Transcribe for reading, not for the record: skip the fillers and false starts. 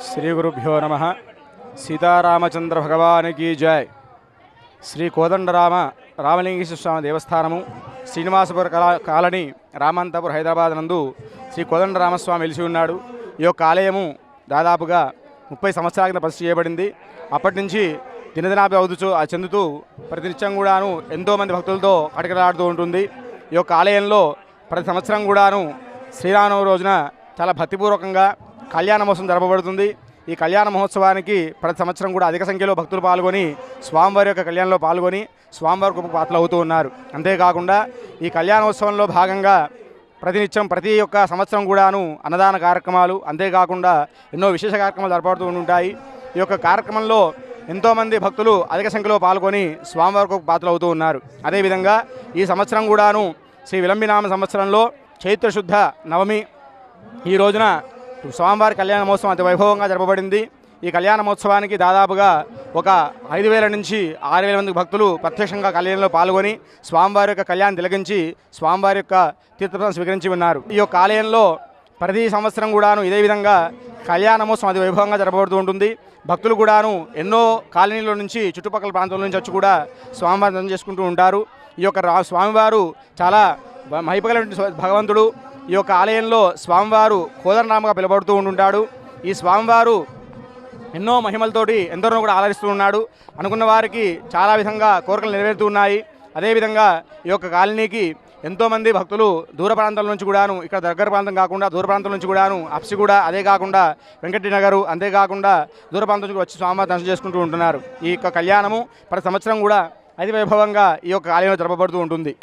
శ్రీ గురుభ్యో నమః. సీతారామచంద్ర భగవానికి జై. శ్రీ కోదండరామ రామలింగేశ్వర స్వామి దేవస్థానము, శ్రీనివాసపుర కాలనీ, రామంతపూర్, హైదరాబాద్ నందు శ్రీ కోదండరామస్వామి వెలిసి ఉన్నాడు. ఈ యొక్క ఆలయము దాదాపుగా 30 సంవత్సరాల కింద ప్రతిష్ఠ చేయబడింది. అప్పటి నుంచి దినదినాభివృద్ధి చెందుతూ ప్రతినిత్యం కూడాను ఎంతోమంది భక్తులతో కటకలాడుతూ ఉంటుంది. ఈ యొక్క ఆలయంలో ప్రతి సంవత్సరం కూడాను శ్రీరామనవమి రోజున చాలా భక్తిపూర్వకంగా కళ్యాణ మహోత్సవం జరపబడుతుంది. ఈ కళ్యాణ మహోత్సవానికి ప్రతి సంవత్సరం కూడా అధిక సంఖ్యలో భక్తులు పాల్గొని స్వామివారి యొక్క కళ్యాణంలో పాల్గొని స్వామివారి గొప్ప పాత్రలు అవుతూ ఉన్నారు. అంతేకాకుండా ఈ కళ్యాణోత్సవంలో భాగంగా ప్రతినిత్యం ప్రతి ఒక్క సంవత్సరం కూడాను అన్నదాన కార్యక్రమాలు, అంతేకాకుండా ఎన్నో విశేష కార్యక్రమాలు జరపడుతూ ఉంటాయి. ఈ యొక్క కార్యక్రమంలో ఎంతోమంది భక్తులు అధిక సంఖ్యలో పాల్గొని స్వామివారికి ఒక పాత్రలు అవుతూ ఉన్నారు. అదేవిధంగా ఈ సంవత్సరం కూడాను శ్రీ విలంబినామ సంవత్సరంలో చైత్రశుద్ధ నవమి ఈ రోజున స్వామివారి కళ్యాణ మహోత్సవం అతి వైభవంగా జరపబడింది. ఈ కళ్యాణ మహోత్సవానికి దాదాపుగా ఒక 5,000 నుంచి 6,000 మంది భక్తులు ప్రత్యక్షంగా కళ్యాణంలో పాల్గొని స్వామివారి యొక్క కళ్యాణం తిలకించి స్వామివారి యొక్క తీర్థప్రసాదం స్వీకరించి ఉన్నారు. ఈ యొక్క ఆలయంలో ప్రతి సంవత్సరం కూడాను ఇదే విధంగా కళ్యాణ మహోత్సవం అతి వైభవంగా జరపబడుతూ ఉంటుంది. భక్తులు కూడాను ఎన్నో కాలనీల నుంచి, చుట్టుపక్కల ప్రాంతాల నుంచి వచ్చి కూడా స్వామివారిని దర్శనం చేసుకుంటూ ఉంటారు. ఈ యొక్క స్వామివారు చాలా మహిమగల భగవంతుడు. ఈ యొక్క ఆలయంలో స్వామివారు కోదండరామగా పిలువబడుతూ ఉంటుంటాడు. ఈ స్వామివారు ఎన్నో మహిమలతోటి ఎందరో కూడా ఆలరిస్తూ ఉన్నాడు. అనుకున్న వారికి చాలా విధంగా కోరికలు నెరవేరుతూ ఉన్నాయి. అదేవిధంగా ఈ యొక్క కాలనీకి ఎంతోమంది భక్తులు దూర ప్రాంతాల నుంచి కూడాను, ఇక్కడ దగ్గర ప్రాంతం కాకుండా దూర ప్రాంతాల నుంచి కూడాను, అప్సిగూడ, అదే కాకుండా వెంకటనగరు, అంతేకాకుండా దూర ప్రాంతం నుంచి వచ్చి స్వామివారి దర్శనం చేసుకుంటూ ఉంటున్నారు. ఈ యొక్క కళ్యాణము ప్రతి సంవత్సరం కూడా అతి వైభవంగా ఈ యొక్క ఆలయంలో జరపబడుతూ ఉంటుంది.